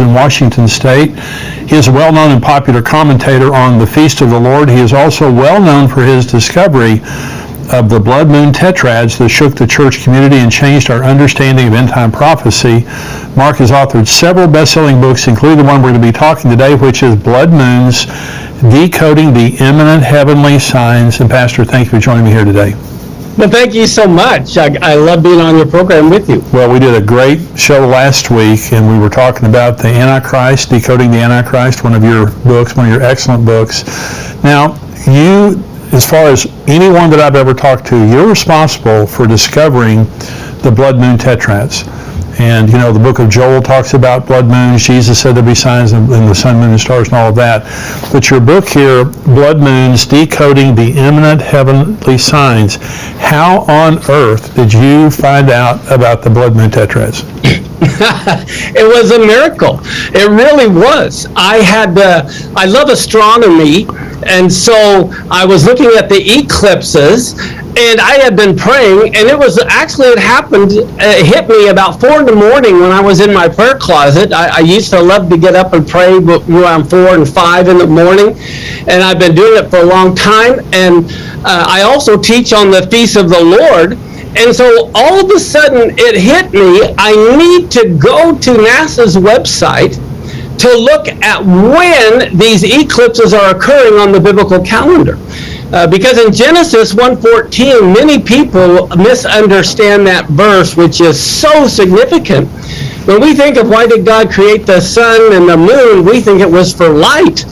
in Washington State. He is a well-known and popular commentator on the Feast of the Lord. He is also well known for his discovery of the blood moon tetrads that shook the church community and changed our understanding of end-time prophecy. Mark has authored several best-selling books, including the one we're going to be talking today, which is Blood Moons, Decoding the Imminent Heavenly Signs. And Pastor, thank you for joining me here today. Well, thank you so much. I love being on your program with you. Well, we did a great show last week, and we were talking about the Antichrist, Decoding the Antichrist, one of your books, one of your excellent books. Now, you, as far as anyone that I've ever talked to, you're responsible for discovering the blood moon tetrads. And, you know, the book of Joel talks about blood moons. Jesus said there'd be signs in the sun, moon, and stars and all of that. But your book here, Blood Moons, Decoding the Imminent Heavenly Signs, how on earth did you find out about the blood moon tetrads? It was a miracle. It really was. I love astronomy, and so I was looking at the eclipses, and I had been praying, and it hit me about 4 in the morning when I was in my prayer closet. I used to love to get up and pray around 4 and 5 in the morning, and I've been doing it for a long time, and I also teach on the Feast of the Lord. And so all of a sudden it hit me, I need to go to NASA's website to look at when these eclipses are occurring on the biblical calendar. Because in Genesis 1:14, many people misunderstand that verse, which is so significant. When we think of why did God create the sun and the moon, we think it was for light.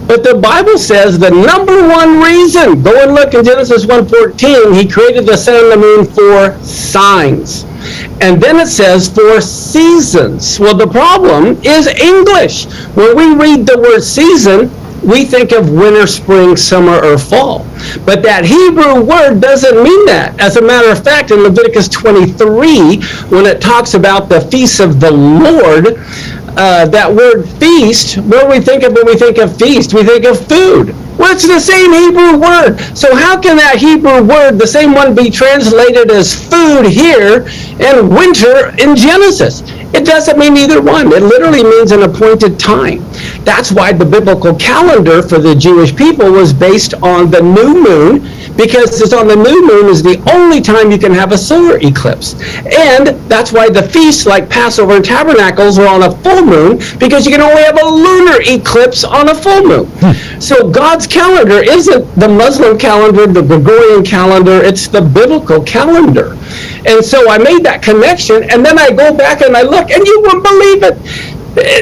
But the Bible says the number one reason, go and look in Genesis 1:14, he created the sun and the moon for signs. And then it says for seasons. Well, the problem is English. When we read the word season, we think of winter, spring, summer, or fall. But that Hebrew word doesn't mean that. As a matter of fact, in Leviticus 23, when it talks about the feast of the Lord, that word feast, what do we think of when we think of feast? We think of food. Well, it's the same Hebrew word. So how can that Hebrew word, the same one, be translated as food here and winter in Genesis? It doesn't mean either one. It literally means an appointed time. That's why the biblical calendar for the Jewish people was based on the new moon, because it's on the new moon is the only time you can have a solar eclipse. And that's why the feasts like Passover and Tabernacles are on a full moon, because you can only have a lunar eclipse on a full moon. So God's calendar isn't the Muslim calendar, the Gregorian calendar, it's the biblical calendar. And so I made that connection, and then I go back and I look, and you wouldn't believe it.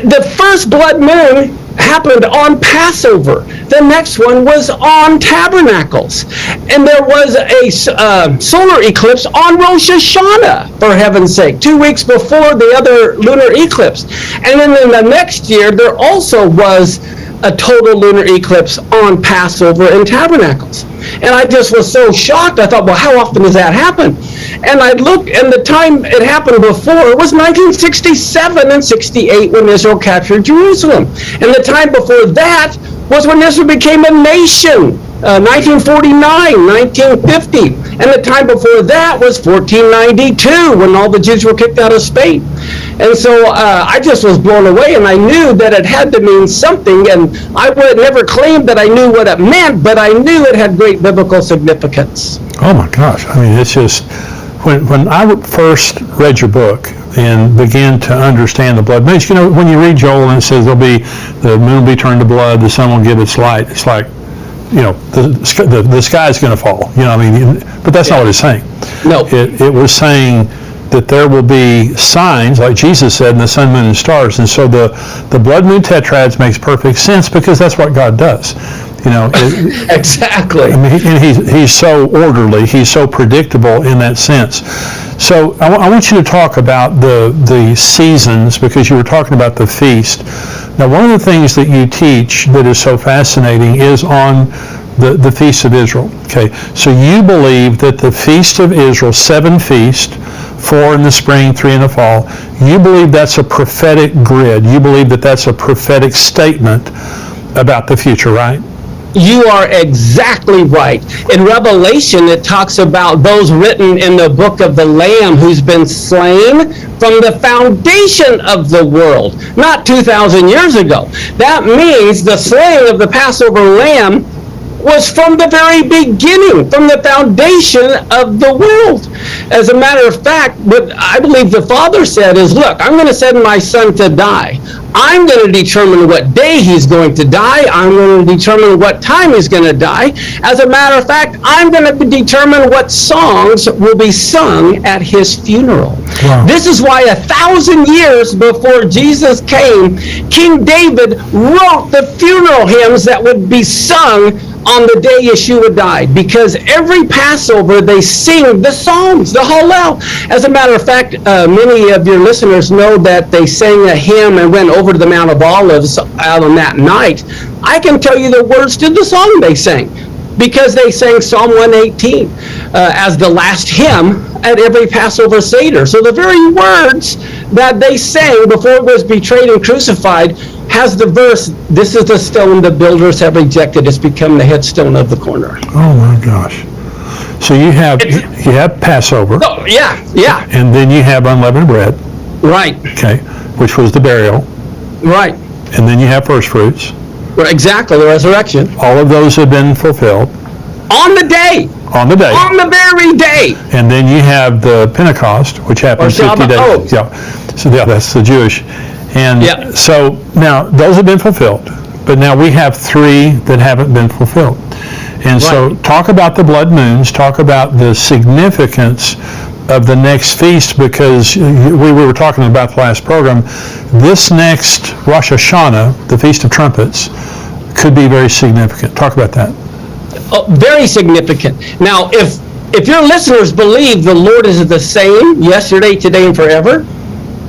The first blood moon happened on Passover. The next one was on Tabernacles. And there was a solar eclipse on Rosh Hashanah, for heaven's sake, 2 weeks before the other lunar eclipse. And then in the next year, there also was a total lunar eclipse on Passover and Tabernacles. And I just was so shocked. I thought, well, how often does that happen? And I looked, and the time it happened before was 1967 and 68 when Israel captured Jerusalem. And the time before that was when Israel became a nation, 1949, 1950. And the time before that was 1492 when all the Jews were kicked out of Spain. And so I just was blown away, and I knew that it had to mean something, and I would never claim that I knew what it meant, but I knew it had great biblical significance. Oh my gosh, I mean, it's just, when I first read your book and began to understand the blood moons, you know, when you read Joel and it says the moon will be turned to blood, the sun will give its light, it's like, you know, the sky's going to fall, you know, I mean, but that's not what it's saying. No. It was saying that there will be signs, like Jesus said, in the sun, moon, and stars. And so the blood moon tetrads makes perfect sense, because that's what God does. You know, exactly. I mean, and he's so orderly, he's so predictable in that sense. So I want you to talk about the seasons, because you were talking about the feast. Now, one of the things that you teach that is so fascinating is on the Feast of Israel. Okay, so you believe that the Feast of Israel, 7 feasts, 4 in the spring, 3 in the fall, you believe that's a prophetic grid. You believe that that's a prophetic statement about the future, right? You are exactly right. In Revelation, it talks about those written in the book of the Lamb who's been slain from the foundation of the world, not 2,000 years ago. That means the slaying of the Passover lamb was from the very beginning, from the foundation of the world. As a matter of fact, what I believe the Father said is, look, I'm going to send my Son to die. I'm going to determine what day he's going to die. I'm going to determine what time he's going to die. As a matter of fact, I'm going to determine what songs will be sung at his funeral. Wow. This is why 1,000 years before Jesus came, King David wrote the funeral hymns that would be sung on the day Yeshua died, because every Passover they sing the Psalms, the Hallel. As a matter of fact, many of your listeners know that they sang a hymn and went over to the Mount of Olives out on that night. I can tell you the words to the song they sang, because they sang Psalm 118 as the last hymn at every Passover Seder. So the very words that they sang before it was betrayed and crucified has the verse, this is the stone the builders have rejected, it's become the headstone of the corner. Oh my gosh. So you have Passover. Oh, yeah. And then you have unleavened bread. Right. Okay. Which was the burial. Right. And then you have first fruits. Exactly, the resurrection. All of those have been fulfilled. On the day. On the day. On the very day. And then you have the Pentecost, which happens 50 days. Oh. Yeah. So yeah, that's the Jewish. And so now those have been fulfilled, but now we have 3 that haven't been fulfilled. And so talk about the blood moons, talk about the significance of the next feast, because we were talking about the last program. This next Rosh Hashanah, the Feast of Trumpets, could be very significant. Talk about that. Oh, very significant. Now, if your listeners believe the Lord is the same yesterday, today, and forever,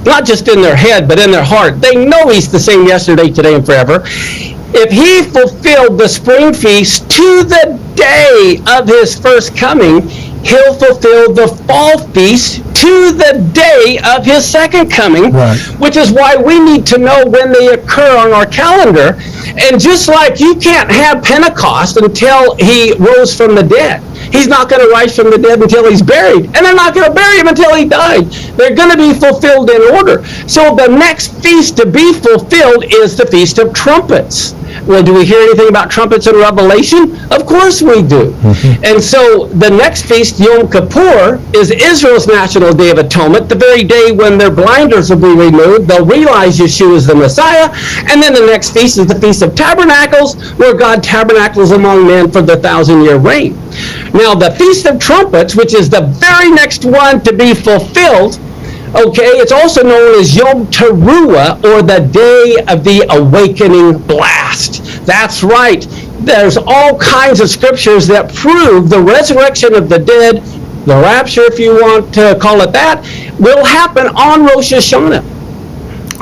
not just in their head, but in their heart, they know he's the same yesterday, today, and forever. If he fulfilled the spring feast to the day of his first coming, he'll fulfill the fall feast to the day of his second coming, which is why we need to know when they occur on our calendar. And just like you can't have Pentecost until he rose from the dead, he's not going to rise from the dead until he's buried, and they're not going to bury him until he died. They're going to be fulfilled in order. So the next feast to be fulfilled is the Feast of Trumpets. Well, do we hear anything about trumpets in Revelation? Of course we do. Mm-hmm. And so the next feast, Yom Kippur, is Israel's National Day of Atonement, the very day when their blinders will be removed. They'll realize Yeshua is the Messiah. And then the next feast is the Feast of Tabernacles, where God tabernacles among men for the 1,000-year reign. Now, the Feast of Trumpets, which is the very next one to be fulfilled, okay, it's also known as Yom Teruah, or the Day of the Awakening Blast. That's right. There's all kinds of scriptures that prove the resurrection of the dead, the rapture, if you want to call it that, will happen on Rosh Hashanah.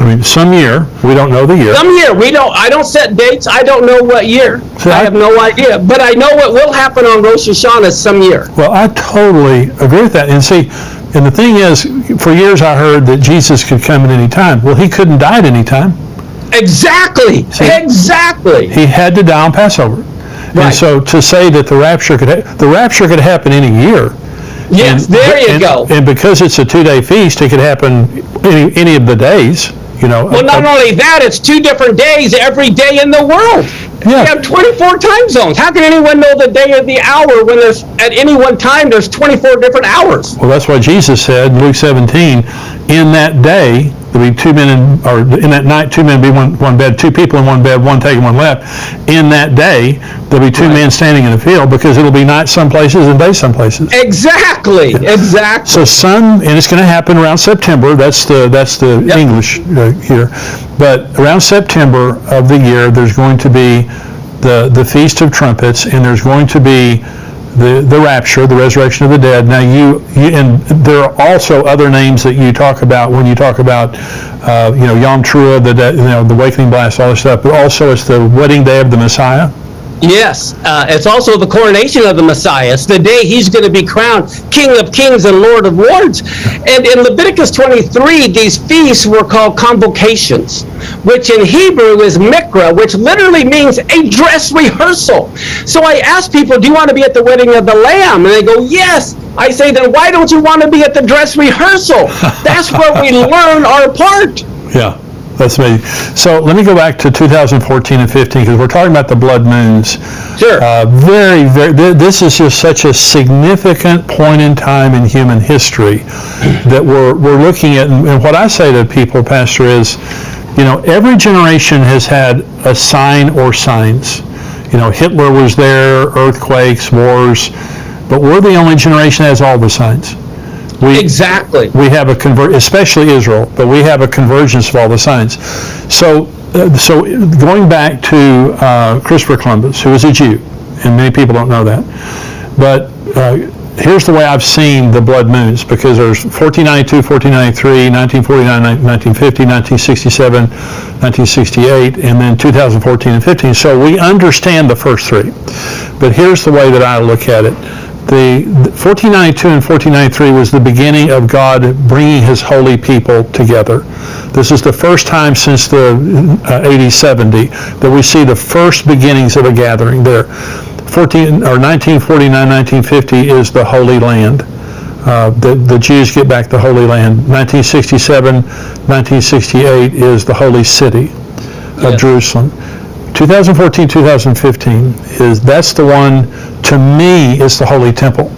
I mean, some year, we don't know the year. Some year, I don't set dates, I don't know what year. So I have no idea, but I know what will happen on Rosh Hashanah some year. Well, I totally agree with that. And see, and the thing is, for years I heard that Jesus could come at any time. Well, he couldn't die at any time. Exactly. See, exactly. He had to die on Passover. Right. And so to say that the rapture could happen any year. Yes, go. And because it's a 2-day feast, it could happen any of the days. You know. Well, not only that, it's 2 different days every day in the world. Yeah. We have 24 time zones. How can anyone know the day or the hour when there's, at any one time, there's 24 different hours? Well, that's what Jesus said in Luke 17. In that day, there'll be 2 men, or in that night, 2 men will be one bed, 2 people in one bed, one taking one left. In that day, there'll be 2 men standing in the field, because it'll be night some places and day some places. Exactly. Yeah. Exactly. So and it's going to happen around September. That's the English here. But around September of the year, there's going to be the Feast of Trumpets, and there's going to be the rapture, the resurrection of the dead. Now you and there are also other names that you talk about when you talk about Yom Teruah, the awakening blast, all this stuff. But also it's the wedding day of the Messiah. Yes, it's also the coronation of the Messiah. It's the day he's going to be crowned King of Kings and Lord of Lords. And in Leviticus 23, these feasts were called convocations, which in Hebrew is mikra, which literally means a dress rehearsal. So I ask people, do you want to be at the wedding of the Lamb? And they go, yes. I say, then why don't you want to be at the dress rehearsal? That's where we learn our part. Yeah. That's amazing. So let me go back to 2014 and 15 because we're talking about the blood moons. Sure. This is just such a significant point in time in human history that we're looking at. And what I say to people, Pastor, is, every generation has had a sign or signs. Hitler was there, earthquakes, wars, but we're the only generation that has all the signs. Exactly. We have especially Israel, but we have a convergence of all the signs. So going back to Christopher Columbus, who was a Jew, and many people don't know that, but here's the way I've seen the blood moons, because there's 1492, 1493, 1949, 1950, 1967, 1968, and then 2014 and 15. So we understand the first three. But here's the way that I look at it. The 1492 and 1493 was the beginning of God bringing his holy people together. This is the first time since the AD 70 that we see the first beginnings of a gathering there. 1949, 1950 is the Holy Land. The Jews get back the Holy Land. 1967, 1968 is the Holy City of Jerusalem. 2014, 2015 that's the one, to me, is the Holy Temple.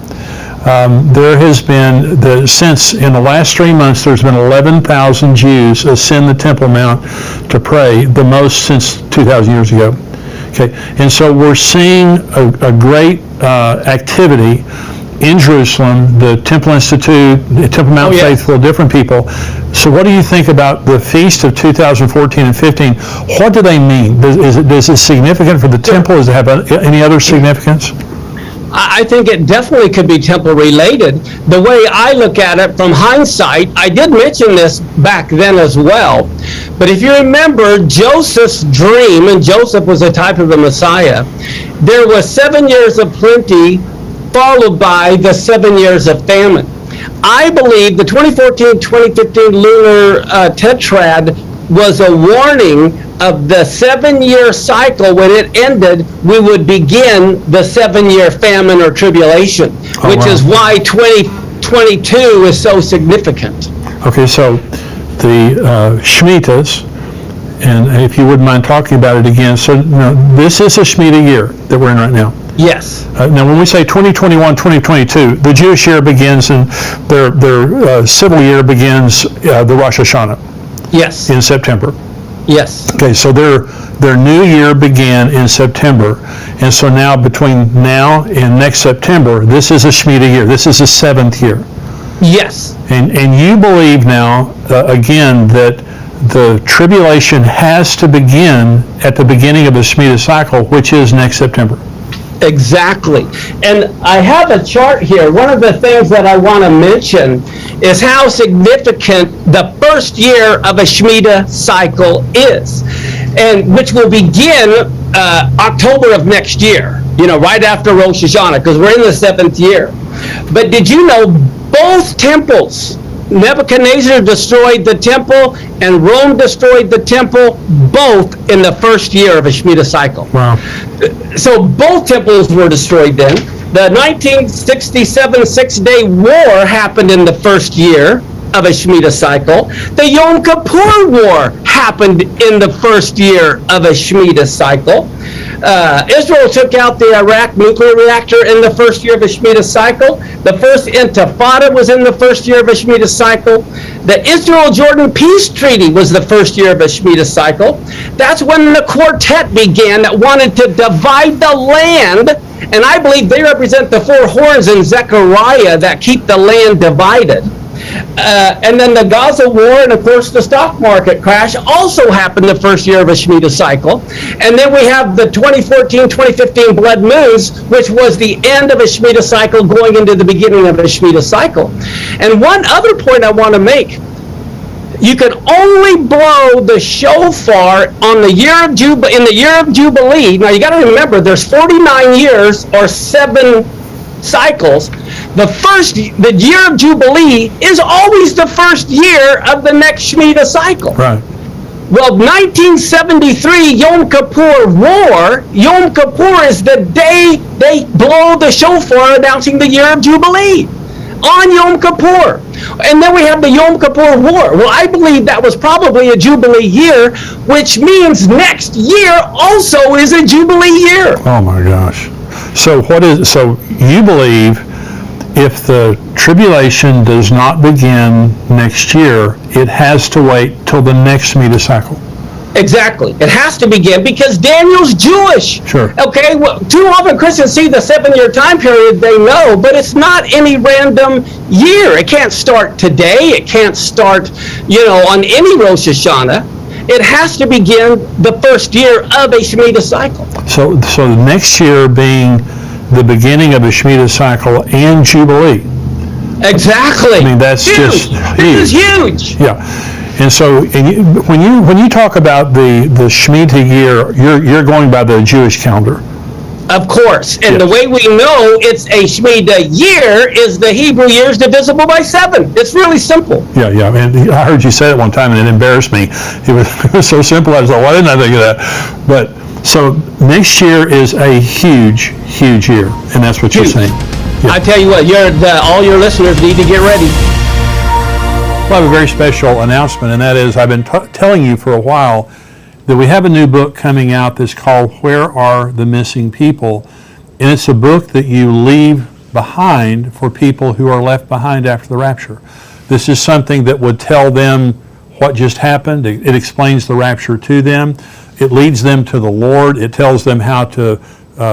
There has been, since in the last 3 months, there's been 11,000 Jews ascend the Temple Mount to pray, the most since 2,000 years ago. Okay, and so we're seeing a great activity in Jerusalem, the Temple Institute, the Temple Mount Faithful, different people. So what do you think about the feast of 2014 and 15? What do they mean? Is it significant for the temple? Does it have any other significance? I think it definitely could be temple related. The way I look at it from hindsight, I did mention this back then as well, but if you remember Joseph's dream, and Joseph was a type of the Messiah, there was 7 years of plenty followed by the 7 years of famine. I believe the 2014-2015 lunar tetrad was a warning of the 7-year cycle. When it ended, we would begin the 7-year famine or tribulation, which is why 2022 is so significant. Okay, so the Shemitahs, and if you wouldn't mind talking about it again, so this is a Shemitah year that we're in right now. Yes. Now, when we say 2021, 2022, the Jewish year begins, and their civil year begins the Rosh Hashanah. Yes. In September. Yes. Okay, so their new year began in September, and so now between now and next September, this is a Shemitah year. This is the 7th year. Yes. And you believe now, again, that the tribulation has to begin at the beginning of the Shemitah cycle, which is next September. Exactly. And I have a chart here. One of the things that I want to mention is how significant the first year of a Shemitah cycle is, and which will begin October of next year, right after Rosh Hashanah, because we're in the 7th year. But did you know both temples, Nebuchadnezzar destroyed the temple and Rome destroyed the temple, both in the first year of a Shemitah cycle. Wow. So both temples were destroyed then. The 1967 Six-Day War happened in the first year of a Shemitah cycle. The Yom Kippur War happened in the first year of a Shemitah cycle. Israel took out the Iraq nuclear reactor in the first year of a Shemitah cycle. The first Intifada was in the first year of a Shemitah cycle. The Israel-Jordan peace treaty was the first year of a Shemitah cycle. That's when the quartet began that wanted to divide the land, and I believe they represent the 4 horns in Zechariah that keep the land divided. And then the Gaza war and, of course, the stock market crash also happened the first year of a Shemitah cycle. And then we have the 2014-2015 blood moons, which was the end of a Shemitah cycle going into the beginning of a Shemitah cycle. And one other point I want to make, you can only blow the shofar on the year of in the year of Jubilee. Now you got to remember, there's 49 years or 7 cycles. The year of Jubilee is always the first year of the next Shemitah cycle. Right. Well, 1973 Yom Kippur War, Yom Kippur is the day they blow the shofar announcing the year of Jubilee. On Yom Kippur. And then we have the Yom Kippur War. Well, I believe that was probably a Jubilee year, which means next year also is a Jubilee year. Oh my gosh. So you believe if the tribulation does not begin next year, it has to wait till the next Shemitah cycle? Exactly. It has to begin because Daniel's Jewish. Sure. Okay, well, too often Christians see the 7-year time period, they know, but it's not any random year. It can't start today. It can't start, on any Rosh Hashanah. It has to begin the first year of a Shemitah cycle. So the next year being the beginning of a Shemitah cycle and Jubilee. Exactly. I mean, that's huge. just huge. This is huge. Yeah. And so when you talk about the Shemitah year, you're going by the Jewish calendar. Of course. And Yes. the way we know it's a Shemitah year is the Hebrew years divisible by 7. It's really simple. Yeah. And I heard you say it one time, and it embarrassed me. It was so simple. I was like, why didn't I think of that? But so next year is a huge, huge year, and that's what you're saying. Yeah. I tell you what, all your listeners need to get ready. Well, I have a very special announcement, and that is I've been telling you for a while that we have a new book coming out that's called Where Are the Missing People? And it's a book that you leave behind for people who are left behind after the rapture. This is something that would tell them what just happened. It explains the rapture to them. It leads them to the Lord. It tells them how to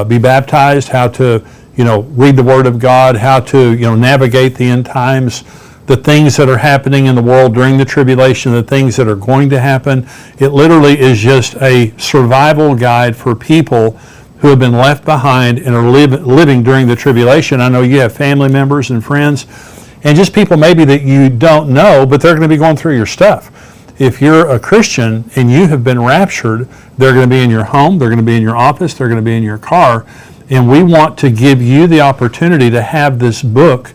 be baptized, how to read the Word of God, how to navigate the end times, the things that are happening in the world during the tribulation, the things that are going to happen. It literally is just a survival guide for people who have been left behind and are living during the tribulation. I know you have family members and friends and just people maybe that you don't know, but they're going to be going through your stuff. If you're a Christian and you have been raptured, they're going to be in your home, they're going to be in your office, they're going to be in your car, and we want to give you the opportunity to have this book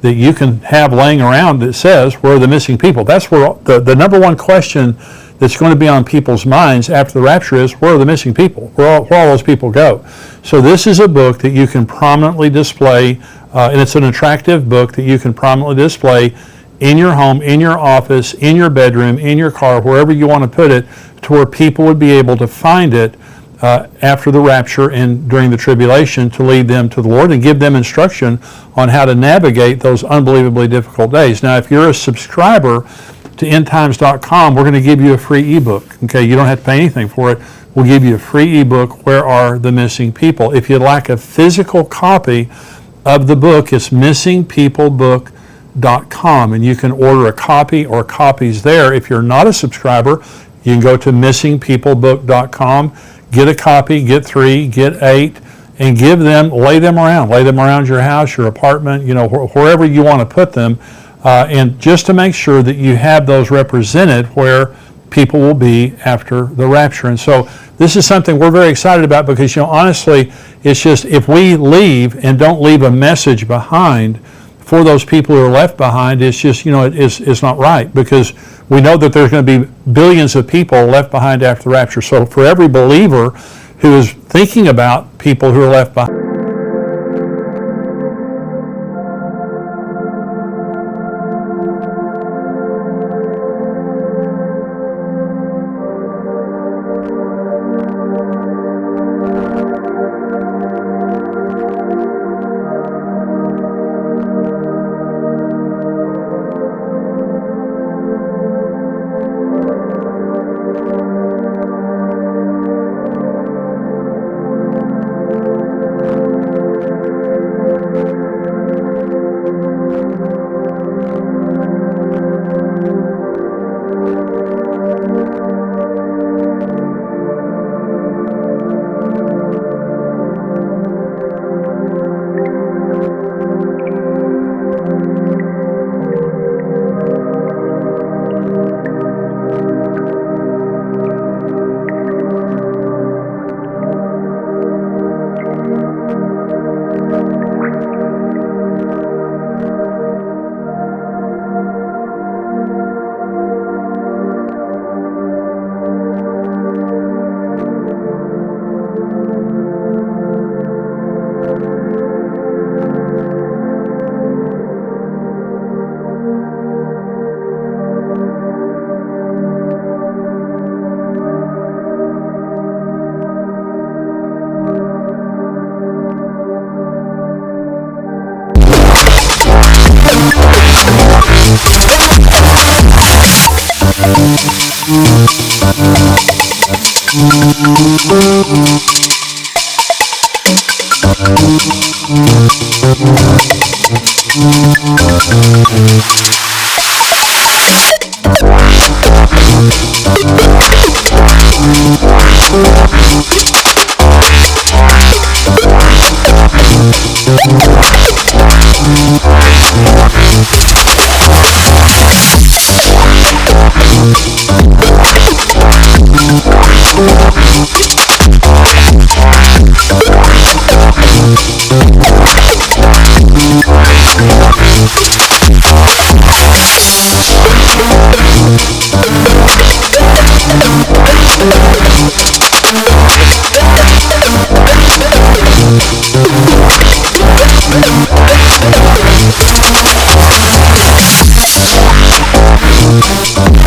that you can have laying around that says, where are the missing people? That's where the number one question that's going to be on people's minds after the rapture is, where are the missing people? Where all those people go? So this is a book that you can prominently display, and it's an attractive book that you can prominently display in your home, in your office, in your bedroom, in your car, wherever you want to put it, to where people would be able to find it after the rapture and during the tribulation to lead them to the Lord and give them instruction on how to navigate those unbelievably difficult days. Now, if you're a subscriber to endtimes.com, we're going to give you a free ebook. Okay, you don't have to pay anything for it. We'll give you a free ebook, Where Are the Missing People? If you'd like a physical copy of the book, it's missingpeoplebook.com, and you can order a copy or copies there. If you're not a subscriber, you can go to missingpeoplebook.com, get a copy, get 3, get 8, and lay them around your house, your apartment, wherever you want to put them, and just to make sure that you have those represented where people will be after the rapture. And so this is something we're very excited about because, honestly, it's just if we leave and don't leave a message behind for those people who are left behind, it's just, it's not right, because we know that there's going to be billions of people left behind after the rapture. So for every believer who is thinking about people who are left behind, We'll be right back.